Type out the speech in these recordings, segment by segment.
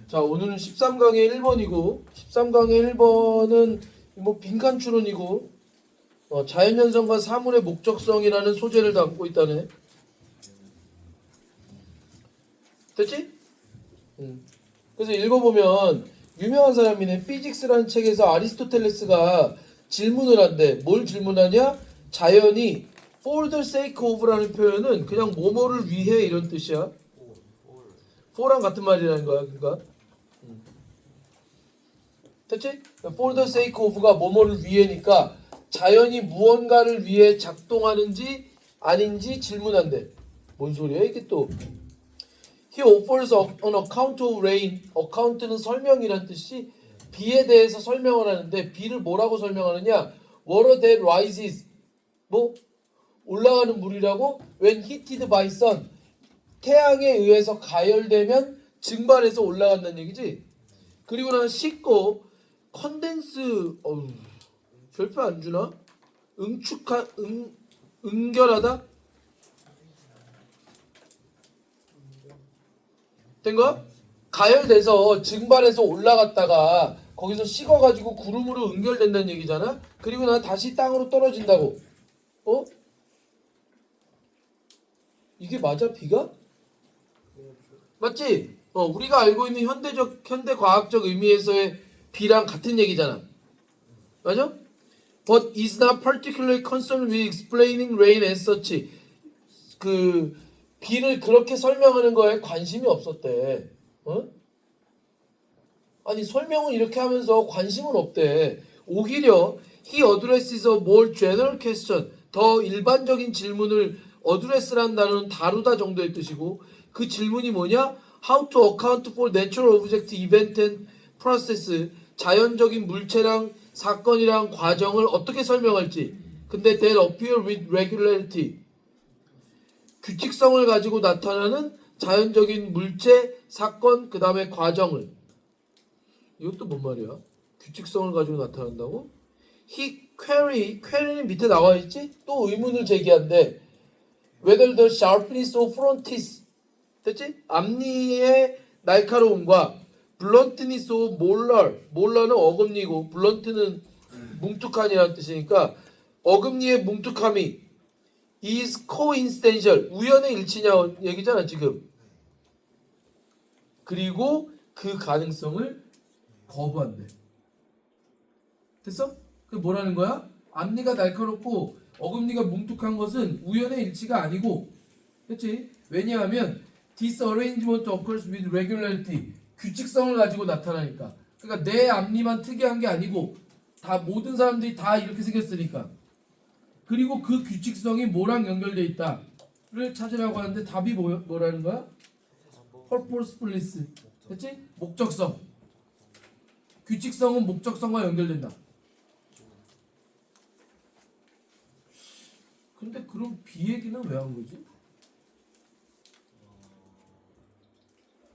자, 오늘은 13강의 1번이고 13강의 1번은 뭐 빈칸 추론이고 자연현상과 사물의 목적성이라는 소재를 담고 있다네. 됐지? 그래서 읽어보면 유명한 사람이네. 피직스라는 책에서 아리스토텔레스가 질문을 한대. 뭘 질문하냐? 자연이 for the sake of라는 표현은 그냥 뭐뭐를 위해 이런 뜻이야. for랑 같은 말이라는 거야. 그러니까 됐지? for the sake of가 뭐뭐를 위해니까 자연이 무언가를 위해 작동하는지 아닌지 질문한대. 뭔 소리야 이게 또. He offers an account of rain. account는 설명이란 뜻이 비에 대해서 설명을 하는데 비를 뭐라고 설명하느냐? Water that rises. 뭐? 올라가는 물이라고? When heated by sun. 태양에 의해서 가열되면 증발해서 올라간다는 얘기지? 그리고 난 씻고 컨덴스 별표 안 주나? 응결하다? 된 거야? 가열돼서 증발해서 올라갔다가 거기서 식어가지고 구름으로 응결된다는 얘기잖아. 그리고 난 다시 땅으로 떨어진다고. 이게 맞아 비가? 맞지? 우리가 알고 있는 현대 과학적 의미에서의 비랑 같은 얘기잖아. 맞아? But is not particularly concerned with explaining rain as such. 그 비를 그렇게 설명하는 거에 관심이 없었대. 아니 설명을 이렇게 하면서 관심은 없대. 오히려 he addresses a more general question. 더 일반적인 질문을 address란 단어는 다루다 정도의 뜻이고 그 질문이 뭐냐? How to account for natural object, event and process. 자연적인 물체랑 사건이랑 과정을 어떻게 설명할지. 근데 that appear with regularity. 규칙성을 가지고 나타나는 자연적인 물체, 사건, 그 다음에 과정을. 이것도 뭔 말이야? 규칙성을 가지고 나타난다고? query는 밑에 나와 있지? 또 의문을 제기한대. Whether the sharpness of frontis, 됐지? 앞니의 날카로움과 bluntness of mollar는 어금니고 blunt는 뭉툭한이라는 뜻이니까 어금니의 뭉툭함이 is coincidental, 우연의 일치냐 얘기잖아 지금. 그리고 그 가능성을 거부한대. 됐어? 그 뭐라는 거야? 앞니가 날카롭고 어금니가 뭉툭한 것은 우연의 일치가 아니고, 됐지? 왜냐하면 disarrangement occurs with regularity. 규칙성을 가지고 나타나니까. 그러니까 내 앞니만 특이한 게 아니고 다 모든 사람들이 다 이렇게 생겼으니까. 그리고 그 규칙성이 뭐랑 연결돼 있다를 찾으라고 하는데 답이 뭐라는 거야? purposefulness. 됐지? 목적성. 규칙성은 목적성과 연결된다. 근데 그럼 비 얘기는 왜 한 거지?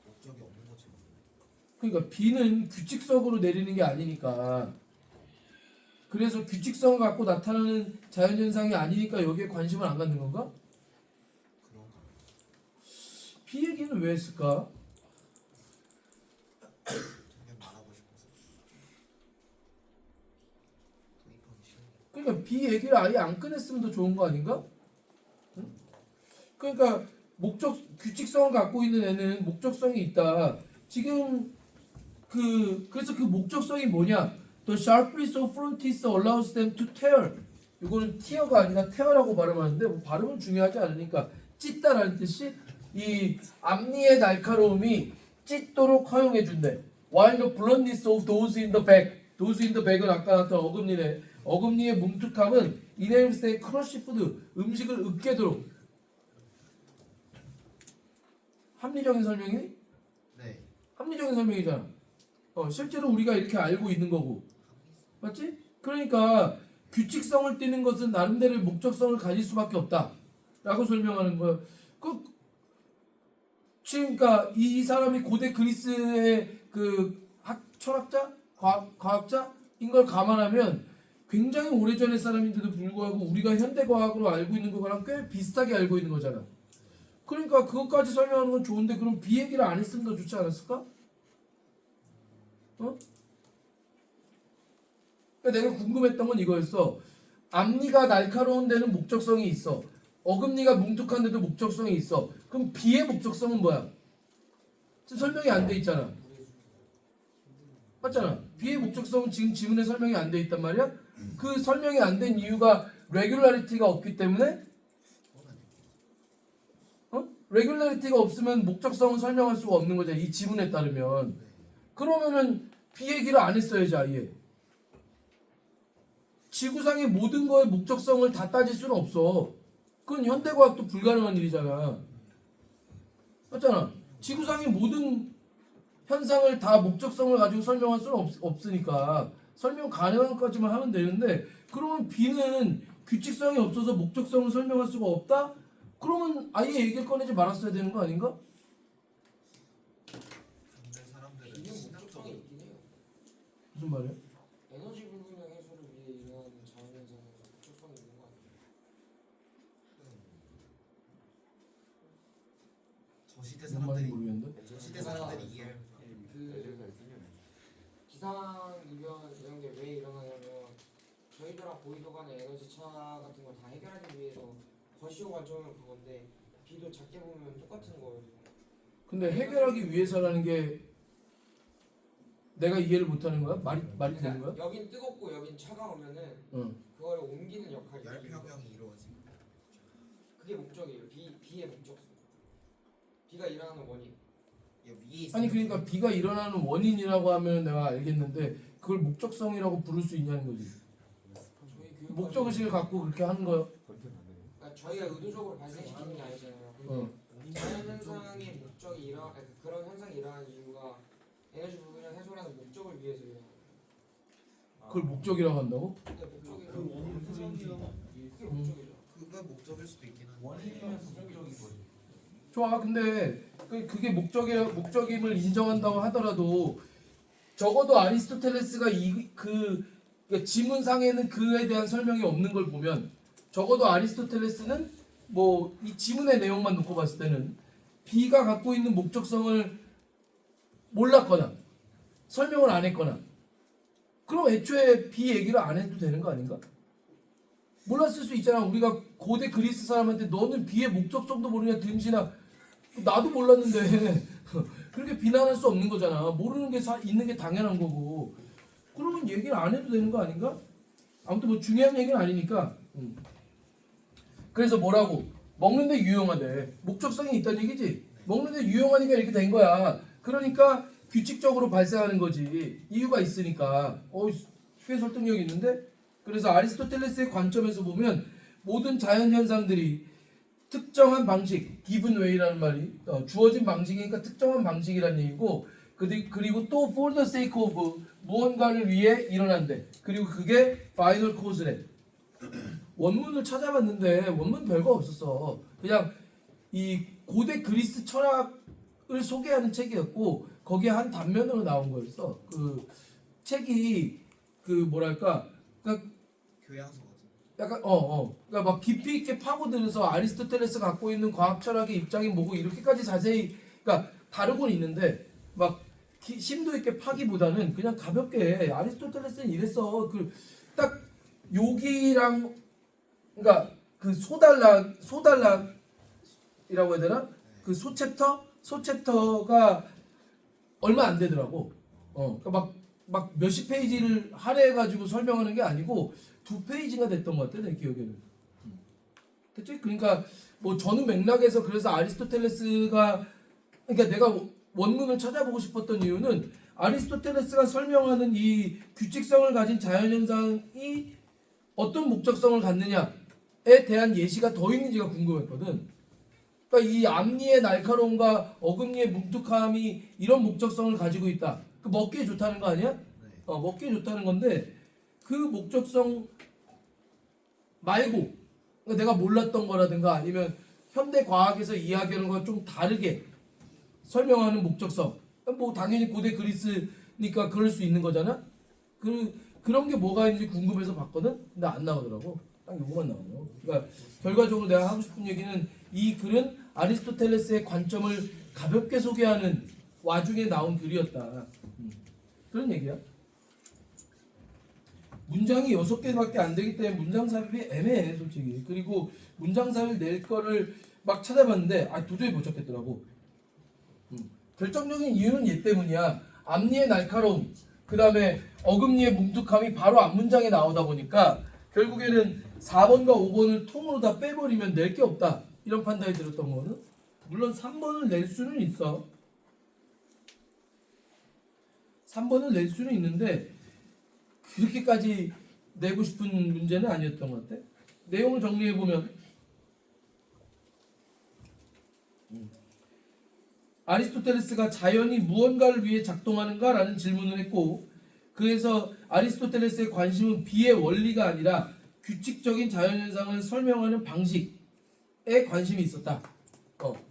목적이 없는 거지. 그러니까 비는 규칙적으로 내리는 게 아니니까. 그래서 규칙성을 갖고 나타나는 자연현상이 아니니까 여기에 관심을 안 갖는 건가? 그런가? 비 얘기는 왜 했을까? 되게 말하고 싶어서. 도입하기 싫은. 그러니까 비 얘기를 아예 안 꺼냈으면 더 좋은 거 아닌가? 응? 그러니까 규칙성을 갖고 있는 애는 목적성이 있다. 지금 그래서 그 목적성이 뭐냐? The sharpness of frontis allows them to tear. 이거는 tear가 아니라 tear라고 발음하는데 뭐 발음은 중요하지 않으니까 찢다라는 뜻이 이 앞니의 날카로움이 찢도록 허용해 준대. While the bluntness of those in the back. those in the back은 아까 나왔던 어금니네. 어금니의 뭉툭함은 enables them crush food. 음식을 으깨도록. 합리적인 설명이? 네. 합리적인 설명이잖아. 실제로 우리가 이렇게 알고 있는 거고. 맞지? 그러니까 규칙성을 띠는 것은 나름대로 목적성을 가질 수밖에 없다 라고 설명하는 거야. 그러니까 이 사람이 고대 그리스의 그 철학자? 과학자인 걸 감안하면 굉장히 오래전의 사람인데도 불구하고 우리가 현대과학으로 알고 있는 거랑 꽤 비슷하게 알고 있는 거잖아. 그러니까 그것까지 설명하는 건 좋은데 그럼 비 얘기를 안 했으면 더 좋지 않았을까? 어? 그러니까 내가 궁금했던 건 이거였어. 앞니가 날카로운 데는 목적성이 있어. 어금니가 뭉툭한 데도 목적성이 있어. 그럼 B의 목적성은 뭐야? 지금 설명이 안 돼 있잖아. 맞잖아. B의 목적성은 지금 지문에 설명이 안 돼 있단 말이야. 그 설명이 안 된 이유가 regularity가 없기 때문에 regularity가 없으면 목적성은 설명할 수가 없는 거잖아. 이 지문에 따르면. 그러면은 B 얘기를 안 했어야지 아예. 지구상의 모든 거의 목적성을 다 따질 수는 없어. 그건 현대과학도 불가능한 일이잖아. 맞잖아. 지구상의 모든 현상을 다 목적성을 가지고 설명할 수는 없으니까 설명 가능한 것까지만 하면 되는데 그러면 B는 규칙성이 없어서 목적성을 설명할 수가 없다? 그러면 아예 얘기를 꺼내지 말았어야 되는 거 아닌가? 근데 사람들은 비는 목적성이 신학적으로 있긴 해요. 무슨 말이야? 에너지 불균형 해소를 위해 일어나는 자연현상에서 목적성이 있는 거 아니에요? 저 시대 무슨 말인지 사람들이 모르겠는데? 저 시대 사람들이 이해할 그 기상 이변 이런 게 왜 일어나냐면 저희들랑 보이도 간의 에너지 차 같은 걸 다 해결하기 위해서 거시호 관점은 그건데 비도 작게 보면 똑같은 거예요. 근데 해결하기 위해서라는 게 내가 이해를 못하는 거야? 말이 되는 거야? 그러니까 여긴 뜨겁고 여긴 차가우면은 응. 그걸 옮기는 역할이 열평형이 이루어지고 그게 목적이에요. 비의 목적성. 비가 일어나는 원인. 위에 있는 아니 그러니까 B가 일어나는 원인이라고 하면 내가 알겠는데 그걸 목적성이라고 부를 수 있냐는 거지. 저희 교육 목적의식을 갖고 그렇게 하는 거야. 그러니까 저희가 의도적으로 발생시키는 게 아니잖아요. 어. 자연현상의 목적이 그런 현상이 일어나는 이유가 에너지 불균형 해소라는 목적을 위해서 일어나요. 그걸 목적이라고 한다고? 근데 목적이 그 원인 소정이요. 그게 목적이죠. 그가 목적일 수도 있긴 한데 원인이면 부정적인 거지. 좋아. 근데 그게 목적임을 인정한다고 하더라도 적어도 아리스토텔레스가 그 지문상에는 그에 대한 설명이 없는 걸 보면 적어도 아리스토텔레스는 뭐 이 지문의 내용만 놓고 봤을 때는 B가 갖고 있는 목적성을 몰랐거나 설명을 안 했거나 그럼 애초에 B 얘기를 안 해도 되는 거 아닌가? 몰랐을 수 있잖아. 우리가 고대 그리스 사람한테 너는 B의 목적성도 모르냐 등신아. 나도 몰랐는데 그렇게 비난할 수 없는 거잖아. 모르는 게 있는 게 당연한 거고. 그러면 얘기를 안 해도 되는 거 아닌가? 아무튼 뭐 중요한 얘기는 아니니까. 그래서 뭐라고? 먹는데 유용하대. 목적성이 있다는 얘기지. 먹는데 유용하니까 이렇게 된 거야. 그러니까 규칙적으로 발생하는 거지. 이유가 있으니까. 꽤 설득력 있는데? 그래서 아리스토텔레스의 관점에서 보면 모든 자연 현상들이 특정한 방식, given way라는 말이 주어진 방식이니까 특정한 방식이라는 얘기고 그리고 또 for the sake of 무언가를 위해 일어난대. 그리고 그게 final cause래. 원문을 찾아봤는데 원문 별거 없었어. 그냥 이 고대 그리스 철학을 소개하는 책이었고 거기에 한 단면으로 나온 거였어. 그 책이 그 뭐랄까 그러니까 교양서 같은 약간 그러니까 막 깊이 있게 파고들어서 아리스토텔레스 갖고 있는 과학 철학의 입장이 뭐고 이렇게까지 자세히 그러니까 다르곤 있는데 막 심도 있게 파기보다는 그냥 가볍게 아리스토텔레스는 이랬어. 그 딱 요기랑 그러니까 그 소달락이라고 해야 되나? 그 소챕터가 얼마 안 되더라고. 그러니까 막 몇십 페이지를 할애해가지고 설명하는 게 아니고 2페이지가 됐던 것 같아 내 기억에는. 그치? 그러니까 뭐 전후 맥락에서 그래서 아리스토텔레스가 그러니까 내가 원문을 찾아보고 싶었던 이유는 아리스토텔레스가 설명하는 이 규칙성을 가진 자연현상이 어떤 목적성을 갖느냐에 대한 예시가 더 있는지가 궁금했거든. 그러니까 이 앞니의 날카로움과 어금니의 뭉툭함이 이런 목적성을 가지고 있다. 그 먹기에 좋다는 거 아니야? 먹기에 좋다는 건데 그 목적성 말고 그러니까 내가 몰랐던 거라든가 아니면 현대 과학에서 이야기하는 거와 좀 다르게 설명하는 목적성. 뭐 당연히 고대 그리스니까 그럴 수 있는 거잖아. 그런 게 뭐가 있는지 궁금해서 봤거든. 근데 안 나오더라고. 딱 요거만 나오네요. 그러니까 결과적으로 내가 하고 싶은 얘기는 이 글은 아리스토텔레스의 관점을 가볍게 소개하는 와중에 나온 글이었다. 그런 얘기야. 문장이 6개밖에 안 되기 때문에 문장 삽입이 애매해 솔직히. 그리고 문장 삽입 낼 거를 막 찾아봤는데 도저히 못 찾겠더라고. 결정적인 이유는 얘 때문이야. 앞니의 날카로움, 그 다음에 어금니의 뭉툭함이 바로 앞 문장에 나오다 보니까 결국에는 4번과 5번을 통으로 다 빼버리면 낼 게 없다, 이런 판단이 들었던 거는. 물론 3번을 낼 수는 있어. 3번을 낼 수는 있는데 그렇게까지 내고 싶은 문제는 아니었던 것 같아. 내용을 정리해보면 아리스토텔레스가 자연이 무언가를 위해 작동하는가? 라는 질문을 했고, 그래서 아리스토텔레스의 관심은 비의 원리가 아니라 규칙적인 자연현상을 설명하는 방식에 관심이 있었다.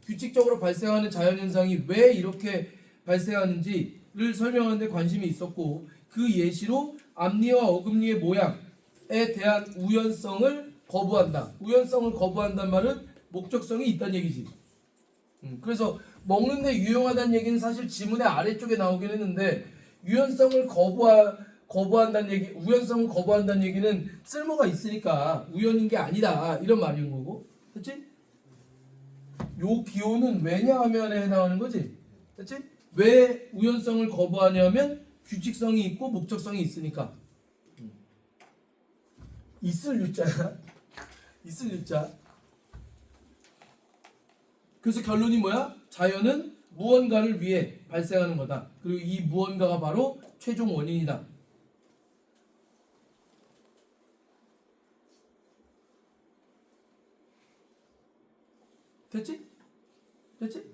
규칙적으로 발생하는 자연현상이 왜 이렇게 발생하는지를 설명하는 데 관심이 있었고, 그 예시로 앞니와 어금니의 모양에 대한 우연성을 거부한다. 우연성을 거부한다는 말은 목적성이 있다는 얘기지. 그래서 먹는데 유용하다는 얘기는 사실 지문의 아래쪽에 나오긴 했는데, 유연성을 거부한다는 얘기, 우연성을 거부한다는 얘기는 쓸모가 있으니까 우연인 게 아니다, 이런 말인 거고, 그렇지? 요 기호는 왜냐하면에 해당하는 거지, 그렇지? 왜 우연성을 거부하냐면 규칙성이 있고 목적성이 있으니까. 있을 유자야. 있을 유자. 그래서 결론이 뭐야? 자연은 무언가를 위해 발생하는 거다. 그리고 이 무언가가 바로 최종 원인이다. 됐지? 됐지?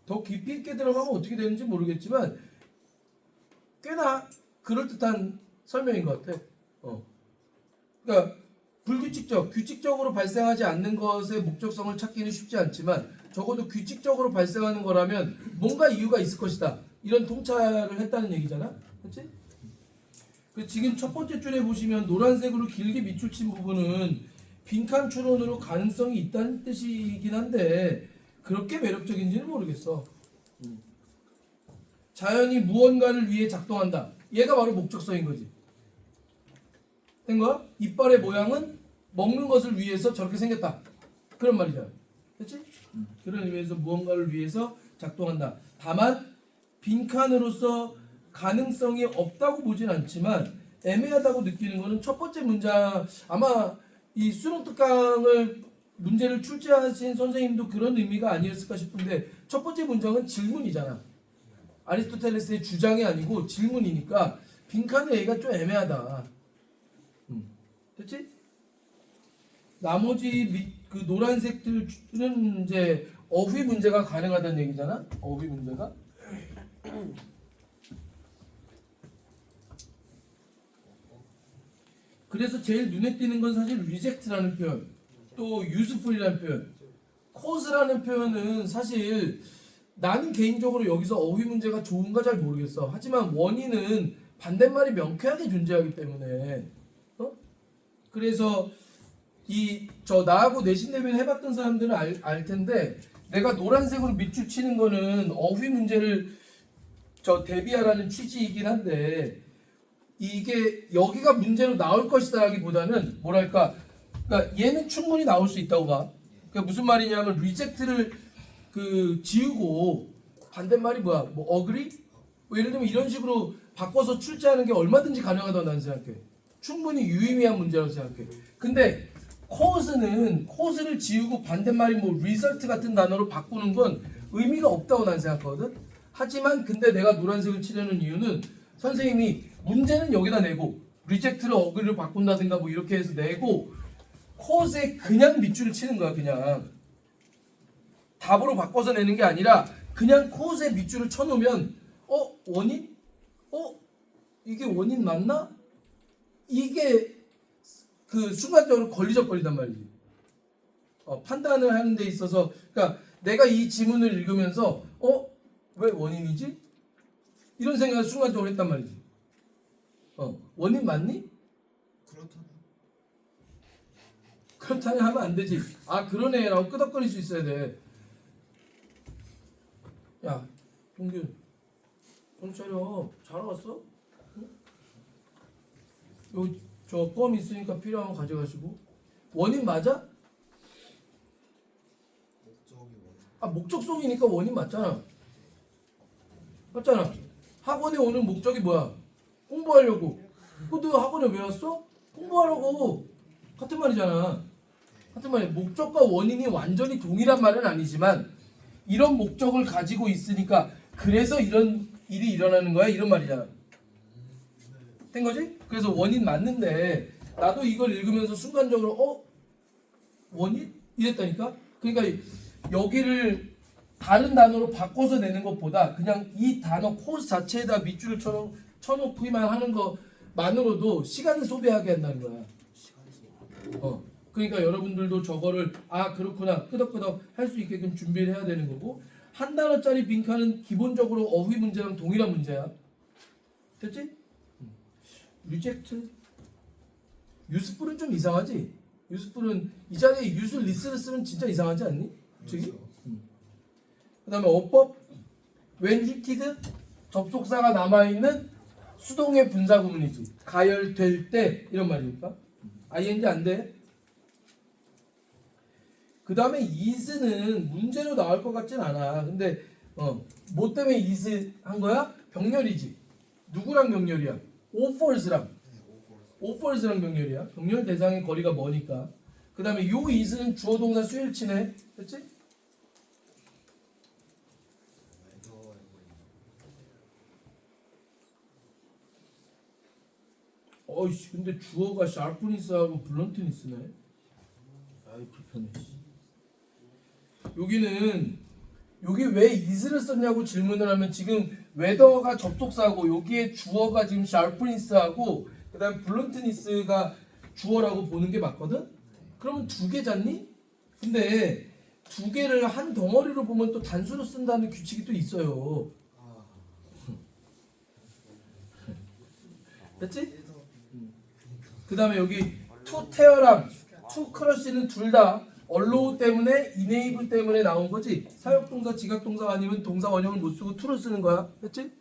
더 깊이 있게 들어가면 어떻게 되는지 모르겠지만 꽤나 그럴듯한 설명인 것 같아. 그러니까 불규칙적, 규칙적으로 발생하지 않는 것의 목적성을 찾기는 쉽지 않지만 적어도 규칙적으로 발생하는 거라면 뭔가 이유가 있을 것이다, 이런 통찰을 했다는 얘기잖아. 그렇지? 지금 첫 번째 줄에 보시면 노란색으로 길게 밑줄 친 부분은 빈칸 추론으로 가능성이 있다는 뜻이긴 한데 그렇게 매력적인지는 모르겠어. 자연이 무언가를 위해 작동한다. 얘가 바로 목적성인 거지. 된 거야? 이빨의 모양은 먹는 것을 위해서 저렇게 생겼다, 그런 말이잖아. 그렇지? 그런 의미에서 무언가를 위해서 작동한다. 다만 빈칸으로서 가능성이 없다고 보진 않지만 애매하다고 느끼는 거는 첫 번째 문장, 아마 이 수능 특강을 문제를 출제하신 선생님도 그런 의미가 아니었을까 싶은데, 첫 번째 문장은 질문이잖아. 아리스토텔레스의 주장이 아니고 질문이니까 빈칸의 얘기가 좀 애매하다. 됐지? 나머지 그 노란색들은 이제 어휘 문제가 가능하다는 얘기잖아. 어휘 문제가. 그래서 제일 눈에 띄는 건 사실 reject라는 표현, 또 useful이라는 표현, cause라는 표현은 사실 나는 개인적으로 여기서 어휘 문제가 좋은가 잘 모르겠어. 하지만 원인은 반대말이 명쾌하게 존재하기 때문에, 그래서 나하고 내신 대비를 해봤던 사람들은 알 텐데, 내가 노란색으로 밑줄 치는 거는 어휘 문제를 대비하라는 취지이긴 한데, 이게 여기가 문제로 나올 것이다라기보다는 뭐랄까, 그러니까 얘는 충분히 나올 수 있다고 봐. 그러니까 무슨 말이냐면 reject를 지우고 반대말이 뭐야? 뭐 agree? 뭐 예를 들면 이런 식으로 바꿔서 출제하는 게 얼마든지 가능하다고 나는 생각해. 충분히 유의미한 문제라고 생각해. 근데 cause를 지우고 반대말이 뭐 result 같은 단어로 바꾸는 건 의미가 없다고 난 생각하거든. 하지만 근데 내가 노란색을 칠하는 이유는 선생님이 문제는 여기다 내고 reject를 agree로 바꾼다든가 뭐 이렇게 해서 내고 cause에 그냥 밑줄을 치는 거야. 그냥 답으로 바꿔서 내는 게 아니라 그냥 cause에 밑줄을 쳐놓으면 원인? 이게 원인 맞나? 이게 순간적으로 걸리적거리단 말이지. 판단을 하는 데 있어서, 그러니까 내가 이 지문을 읽으면서 왜 원인이지? 이런 생각을 순간적으로 했단 말이지. 원인 맞니? 그렇다네 하면 안 되지. 그러네 라고 끄덕거릴 수 있어야 돼. 야, 동균 정신 차려. 잘 왔어? 응? 여기 저 껌 있으니까 필요하면 가져가시고. 원인 맞아? 목적이 원. 아 목적성이니까 원인 맞잖아. 맞잖아. 학원에 오는 목적이 뭐야? 공부하려고. 그것도 학원에 왜 왔어? 공부하려고. 같은 말이잖아. 같은 말이야. 목적과 원인이 완전히 동일한 말은 아니지만 이런 목적을 가지고 있으니까 그래서 이런 일이 일어나는 거야 이런 말이잖아. 된 거지? 그래서 원인 맞는데 나도 이걸 읽으면서 순간적으로 원인? 이랬다니까? 그러니까 여기를 다른 단어로 바꿔서 내는 것보다 그냥 이 단어 코스 자체에다 밑줄을 쳐놓기만 하는 것만으로도 시간을 소비하게 한다는 거야. 시간에서 그러니까 여러분들도 저거를 그렇구나 끄덕끄덕 할 수 있게끔 준비를 해야 되는 거고 한 단어짜리 빈칸은 기본적으로 어휘 문제랑 동일한 문제야. 됐지? 리젝트 유스풀은 좀 이상하지? 유스풀은 이 자리에 유스리스를 쓰면 진짜 이상하지 않니? 솔직히? 그 다음에 어법 when heated 접속사가 남아있는 수동의 분사구문이지. 가열될 때 이런 말이니까 ing 안 돼. 그 다음에 is는 문제로 나올 것 같진 않아. 근데 뭐 때문에 is 한 거야? 병렬이지. 누구랑 병렬이야? offers랑 offers랑 병렬이야. 병렬 대상의 거리가 머니까. 그 다음에 요 is는 주어 동사 수일치네. 됐지? 어이씨 근데 주어가 샤프니스하고 블런트니스네. 아이 불편해. 여기 왜 is를 썼냐고 질문을 하면 지금 웨더가 접속사고 여기에 주어가 지금 샤프니스하고 그다음 블런트니스가 주어라고 보는 게 맞거든. 그러면 두 개 잤니? 근데 두 개를 한 덩어리로 보면 또 단수로 쓴다는 규칙이 또 있어요. 됐지? 그 다음에 여기 to tear랑 to crush는 둘 다 allow 때문에 enable 때문에 나온 거지. 사역동사 지각동사 아니면 동사 원형을 못 쓰고 to를 쓰는 거야. 됐지?